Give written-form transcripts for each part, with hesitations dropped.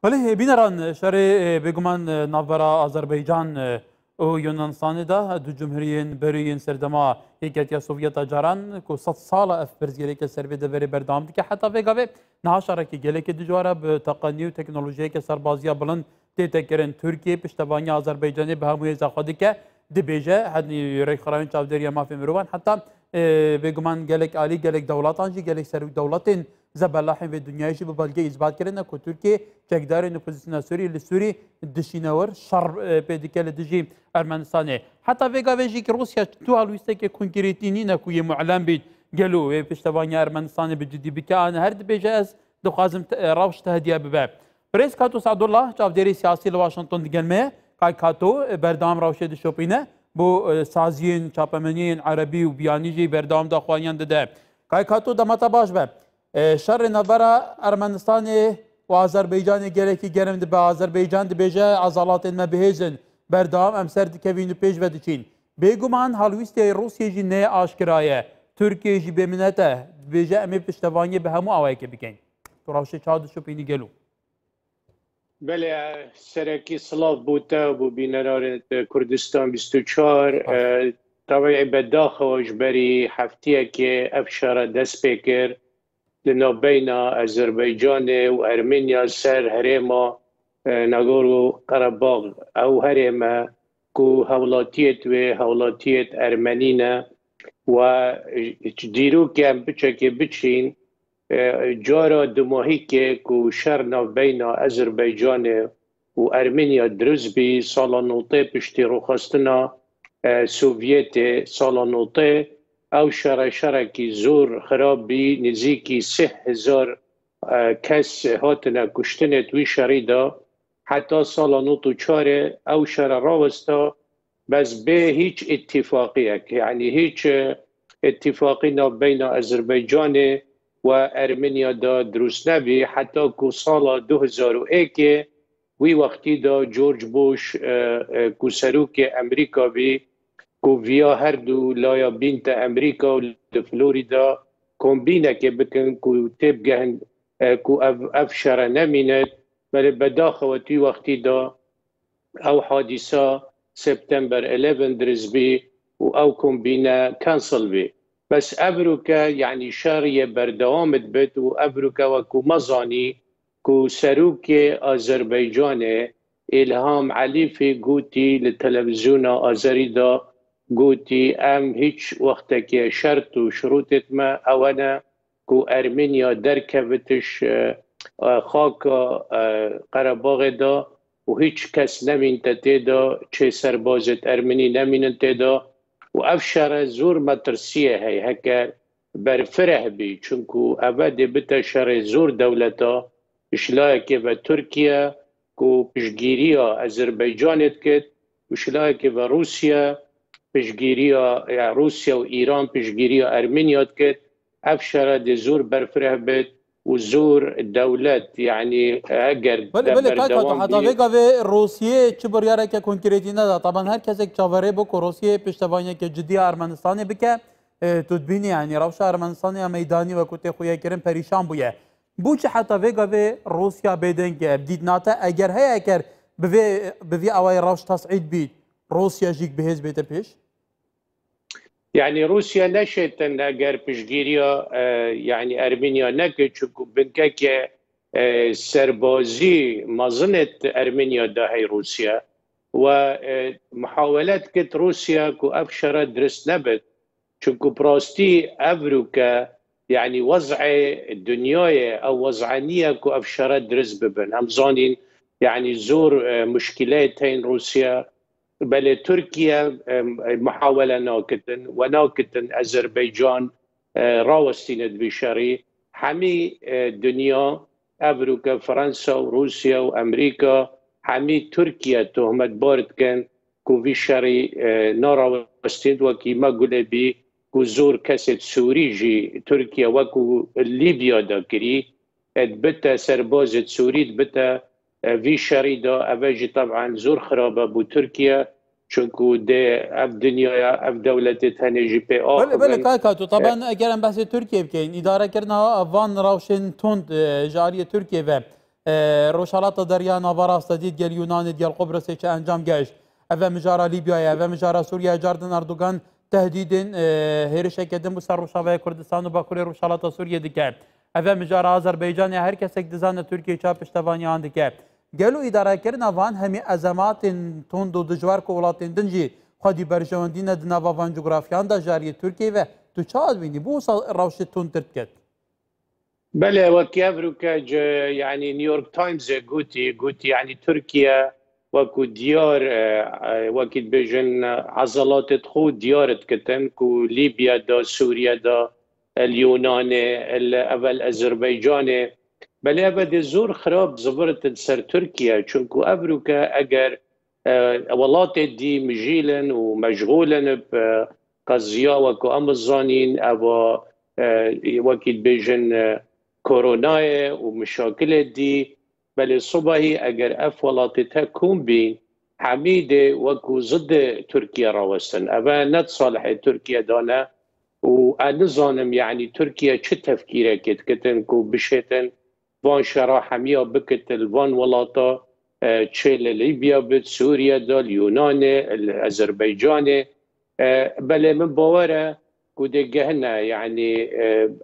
ولی بینران شهر بگمان نافبرا آذربایجان و یونانستان دا دو جمهوریین بروین سردما یکیت سوویت جاران کو 100 سال اف برزگیری که سر بده بری بردام که حتی وگاوه نهاشاره که گله که دجواره به تقنی و تکنولوژی که سربازیا بلند تکرن ترکیه پشتوانی آذربایجانی به هموی زخودی که دبیجه هدی ریخراین چاودری مافی مروان حتی بگمان گلک عالی گلک دولتان جی گلک سر دولتین زبالحین و دنیایشی به بلگه اثبات کردن که ترکیه چکدار نفوذ سوری لسوری دشینور شر پیدکل دجی ارمنستانه حتی وگاویجی که روسیا تو هلوسته که کنکریتینی نکوی معلم بید گلو پشتوانی ارمنستان به جدی بکن هر دبیجه از دخوازم روش تهدیه ببه پریس کاتو سعدالله چاودری سیاسی لواشنطن دیگلمه کای کاتو بردام روشه دشوپینه بو سازین چاپمنین عربی و بیانیجی بردام داخوانیان داده کای کاتو دمتا باش به شر نبرا ارمنستان و آذربایجان گرکی گرم به آذربایجان دبیجه عضلات ما بهیزن بردام امسر دکوین و پیش ودچین بگمان هلویستی روسیه جی نه آشکرایه ترکیه جی بمنته دبیجه امی پشتوانی به همو آوایی که بکن تو روشه چاد شپینی گلو بله سرکی سلاف بوده و بینران کردستان 24 طبعا بداخل بری هفتیه که افشار دست بکر لنا بین آذربایجان و ارمنیا سر هرما ناگورو قرباغ او هرما کو هولاتیت و هولاتیت ارمنینا و دیرو که هم بچه بچین جارا دماهی که کو شر بین آذربایجان و ارمنیا درز بی سال نوته پشتی رو خواستنا سوویت سال نوته او شرکی زور خراب بی نزیکی 3000 کس هاتنا کشتن توی شریدا حتی سال نوتو چاره او شر راوستا بس به هیچ اتفاقی یعنی هیچ اتفاقی بین آذربایجان و ارمنیا دا درست نبی حتی که سال 2001 وی وقتی دا جورج بوش که سروک امریکا بی که ویا هر دو لایا بینت امریکا و فلوریدا کمبینه که بکن که تبگهن که افشار نمیند ولی بداخواتی وقتی دا او حادثه سپتامبر 11 درز بی و او کمبینه کانسل بی بس ابروكا يعني شارية بردوامت بيت وابروكا وكو مزاني كو سروك أذربيجان إلهام عليفي قوتي للتلفزيون أزريدا قوتي أم هيج وقتك شرط وشروطت ما أولا كو أرمينيا دركبتش خاك قرباغ دا وهيج كس نمين تتدا چه سربازت أرميني نمين تدا و افشار زور مترسیه هی هکر برفره بی چونکو ابد بتا شر زور دولتا اشلای که و ترکیه کو پشگیری آذربایجانت کد اشلای که و روسیا پشگیری روسیا و ایران پشگیری ارمنیات کد افشار ده زور برفره بید و زور دولت یعنی اگر بله کاکا حتی وگاوه روسیه چه بریاره که کنکریتی نده طبعا هر کسی که چاوره بکو روسیه پشتوانی که جدی ارمنستانی بکه تدبینی یعنی روش ارمنستانی میدانی و کتی خویه کرن پریشان بویه بو چه حتی وگاوه روسیا بیدن که بدید ناته اگر هی اگر بوی اوای روش تصعید بید روسیا جیک بهز بیده پیش؟ يعني روسيا نشت اگر پشگیریا يعني ارمينيا نكت چونكو بنكك سربازي مظنة ارمينيا داهي روسيا ومحاولات كت روسيا كو افشرت درس نبت چونكو براستي افروكا يعني وضع الدنيا او وضعنية كو افشرت درس ببن هم زانين يعني زور مشكلات هين روسيا بل تركيا محاولة ناكتن وناكتن أذربيجان راوستيند بشري حمي دنيا أمريكا فرنسا وروسيا وأمريكا حمي تركيا تهمت بارد كان كو في شري ناراوستيند وكي ما قل بي كو زور كاسد سوري جي تركيا وكو ليبيا دا كري بتا سربازة سوري بتا في شري دا أباجي طبعا زور خرابة بو تركيا چونکو ده اف دنیا اف دولت هنجی پی آخر بله کاکا طبعا اگر هم بحث ترکیه بکن اداره کردن وان راوشن تند جاری ترکیه و روشالات دريا نافارا استديد ديال يونان ديال قبرص انجام جاش افا مجارا ليبيا افا مجارا سوريا جاردن اردوغان تهديد هيرش كدم بسر روشاوا كردستان وباكوري روشالات سوريا دكاب افا مجارا اذربيجان هر کسک دزان ترکیه چا پشتوانی آن دکاب گلو اداره کرنا وان همی ازمات تند و دجوار کو ولاتین دنجی خودی برجواندین دناوا وان جغرافیان دا جاری ترکیه و تو چاد بینی بو روش تند ترکت بله وكي أفريقيا يعني نيويورك تايمز قوتي يعني تركيا وكو ديار وكي بيجن عضلات خو ديار كتن كو ليبيا دا سوريا دا اليونان اول أذربيجان بله أبدا زور خراب زبرت سر تركيا چونكو أفريقيا أجر ولات دي مجيلا ومشغولا بقضية وكو أمازونين أو وكي بيجن كورونا ومشاكل دي بل صباحي اگر اف ولاتتها كون بين حميده وكو ضد تركيا راوستن ابا نت صالح تركيا دانا ونظام يعني تركيا چه تفكيره كتن كو بشتن وان شرا حميه بكتل وان ولاتا چه ليبيا بت سوريا دا اليونان الاذربيجان بل من باوره كودي جهنا يعني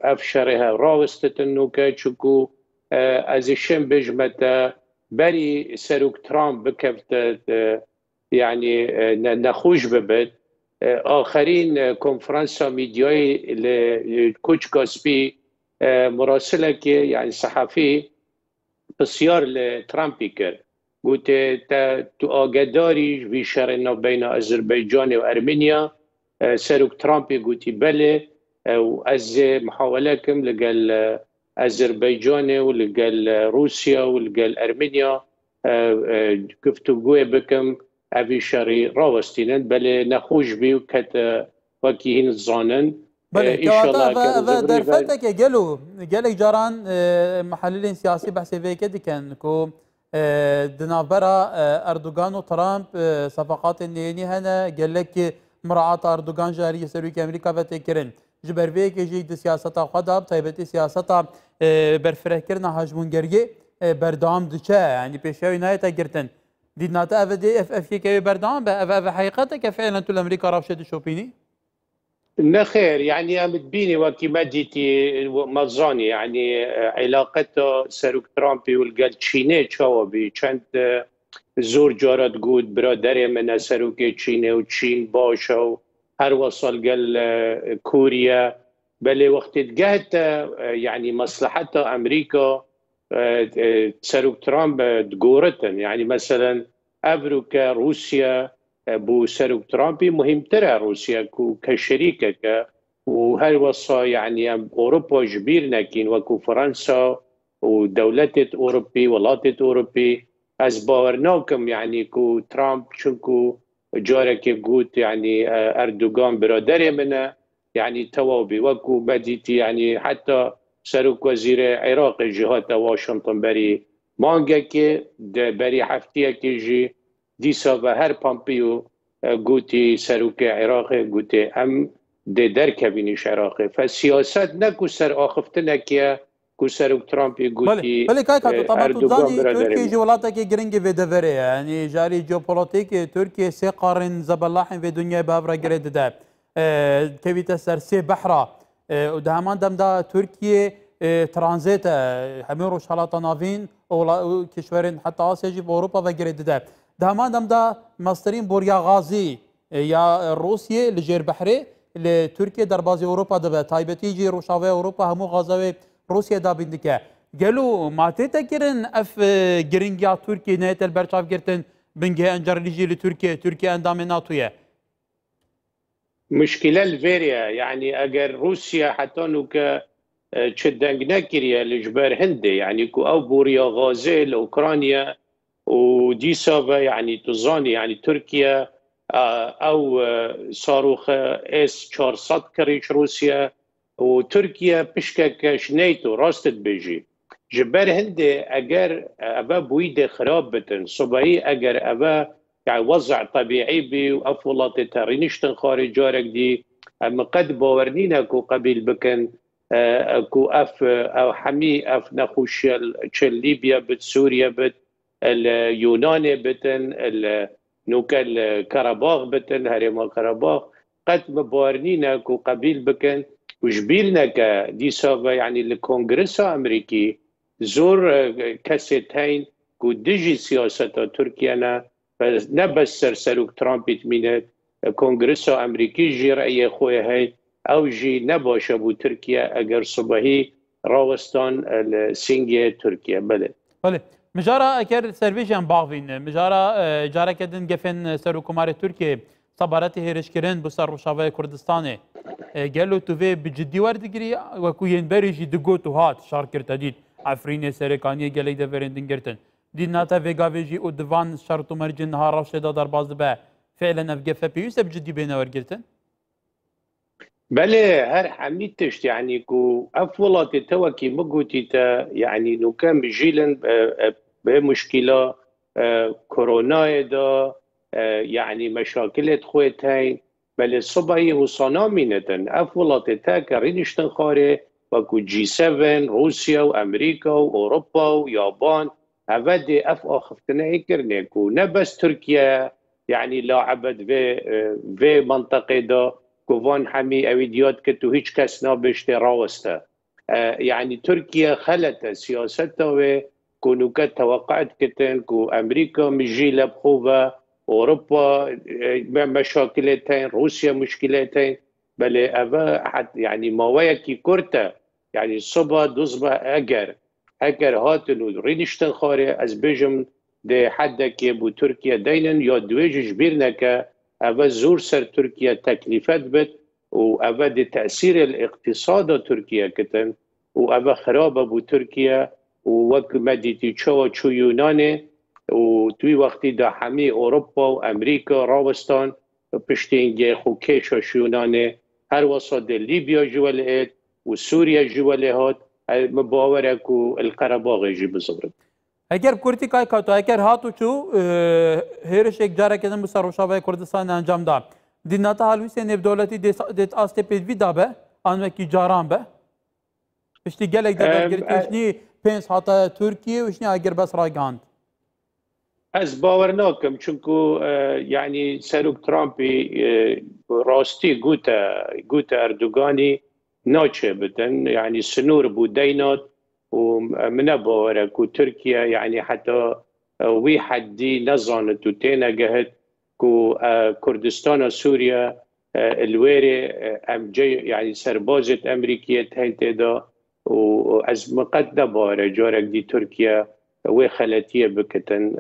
أفشرها راوستت النوكا شكو أزيشن بجمتا بري سروك ترامب بكفت يعني نخوش ببد آخرين كونفرنسا ميدياي لكوتش كاسبي مراسلة يعني صحفي بسيار لترامب كر قلت تو آقداري في شرنا بين أذربيجان وأرمينيا سروك ترامب قلتي بله وأز محاولكم لقال أذربيجان ولقال روسيا ولقال أرمينيا كفتو قوي بكم أبي شري راوستينن بله نخوش بيو كت وكيهين الظانن بله كواتا درفتك قالك جاران محللين سياسي بحثي في كده كان كو دنابرا أردوغان وترامب صفقات النيني هنا قال لك مراعاة أردوغان جاري سروك أمريكا وتكرن جبر فيك يجي سياسة خداب طيبتي سياسة برفره كرنا هجمونگري بردام دچه يعني بيشاوي نهاية قرتن ديناتا أفدي اف كي بردام اف حقيقتك فعلا تو الأمريكا رافشة شوبيني نخير يعني متبيني وكي مديتي مزاني يعني علاقته سروك ترامبي والقال تشيني تشاوبي كانت زور جارات قود برادر من سروك تشيني وتشين باشا وهر وصل قال كوريا بل وقت جهت يعني مصلحتها أمريكا سروك ترامب تقورتن يعني مثلا أمريكا روسيا بو سروك ترامبي مهم ترى روسيا كشريكة وهل وصا يعني أوروبا جبير نكين وكو فرنسا ودولة أوروبي ولاتة أوروبي از باورناكم يعني كو ترامب شنكو جارك قوت يعني أردوغان برادر منه يعني توابي وكو بديتي يعني حتى سروك وزير عراق جهات واشنطن بري مانجا بري حفتية كيجي ديسا و هر بامبيو قوتي سروك عراق قوتي ام دي دركبينيش عراقي فالسياسات نكو سر آخفتنا كيا كو سروك ترامب قوتي بله كاي طبعا تزاني تركيا جولاتك جرينجي في دفري يعني جاري جيوبوليتيك تركيا سي قارن زبلاحين في دنيا بابرا جريد دا كيفيتا سر سي بحرة ودهمان دم دا تركيا ترانزيت همين روشالات نافين او كشورين حتى آسيا جي في اوروبا و جريد دا دهمان دم دا مصدرين بوريا غازي يا روسيا لجير بحري لتركيا دربازي اوروبا دبا تايبتي جي روشاوي اوروبا همو غازاوي روسيا دا بندكه قالوا ما تتكرن اف جرينجا تركيا نهايه البرشاف جرتن بنجي انجر ليجي لتركيا تركيا اندام ناتويا مشكلة الفيريا يعني اگر روسيا حتى نوك تشدنج نكريا لجبار هندي يعني كو او بوريا غازي لاوكرانيا وديسا يعني تظاني يعني تركيا او صاروخ اس 400 كريش روسيا وتركيا بشكك ناتو راستت بيجي جبار هندي اجر ابا بويد خراب بتن صباحي اجر ابا يعني وضع طبيعي بي وافولات ترينشتن خارج جارك دي اما قد باورنينا كو قبيل بكن اكو اف او حمي اف نخوش ليبيا بت سوريا بت اليونان بتن نوكا الكرباغ بتن هرم كرباغ قد مبارنينا كو قبيل بكن وجبيلنا كدي سافا يعني الكونغرس الامريكي زور كاسيتين كو ديجي سياسة تركيا نبس سرسلوك ترامب يتمينت كونغرس الامريكي جي رأي خويا هاي او جي نباش ابو تركيا اگر صبحي راوستان السنجي تركيا بله بله مجارا اگر سرویجان باغوین مجارا جارا کدن گفن سروکمار ترکیه صبارتی هرشکرین بسر روشاوه کردستانه گلو تو به بجدی وردگیری و کوین بریجی دگو تو هات شارکر تدید عفرین سرکانی گلی دورندن گرتن دین ناتا وگاویجی او دوان شرط مرجن ها راشده در باز به فعلا افگفه پیوسته بجدی بین ورگرتن بله هر حميتش يعني كو افولات توكي مقوتي يعني لو كان بجيلن بمشكله كورونا دا يعني مشاكل خويتين بل الصبحي وصنامينتن افولات تاك رينشتن خاري وكو جي 7 روسيا وامريكا واوروبا ويابان هفدي اف اخفتنا يكرنيكو نبس تركيا يعني لاعبت في منطقه دا كوفان حمي اويديات كتو هيج كاس نابشت راوستا يعني تركيا خلت سياستها وكونو كت توقعت كتن كو امريكا مجيله بخوفا اوروبا مشاكلتين روسيا مشكلتين بل افا حتى يعني موايكي كورتا يعني الصبا دزبا اجر هاتنو رينشتن خاري از بيجم دي حدك بو تركيا دينن يا دويج جبيرنكا أفا زور سر تركيا تكليفات بت وأفا دي تأثير الاقتصاد تركيا كتن وأفا خراب أبو تركيا ووك مديتي شو يوناني وتوي وقتي دا حمي أوروبا وأمريكا راوستان بشتين خو كيشو يوناني هر وسط ليبيا جوالهات وسوريا جوالهات مباورك والقرباغ يجي بزغرب اگر کورتی کای کاتو اگر هاتو چو هرش یک جاره کدن بسر روشاوه کردستان انجام دا دیناتا حالویسی نف دولتی دیت آسته پیدوی دا به آنوکی جاران به اشتی گلک دا گرید اشنی پینس حتا ترکیه وشنی اگر بس راگاند از باور ناکم چونکو يعني سروك ترامبي راستي قوتا اردوغاني ناچه بتن يعني سنور بودينات ومن باورك وتركيا يعني حتى وي حدي نظنت وتينا جهت كو كردستان سوريا الويري ام جي يعني سربازة امريكية هيدا واز مقد باره جارك دي تركيا وي خلاتيه بكتن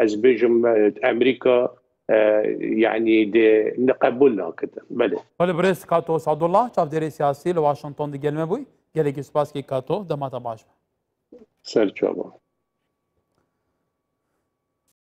از بيجم امريكا يعني دي نقبلنا كتن بله ولی برس کاتو سعد الله چاودێری سیاسی لە واشنگتن دیگەلمە بووی گەلێکی سوپاس کی کاتۆ دەماتە باش سەرچاوە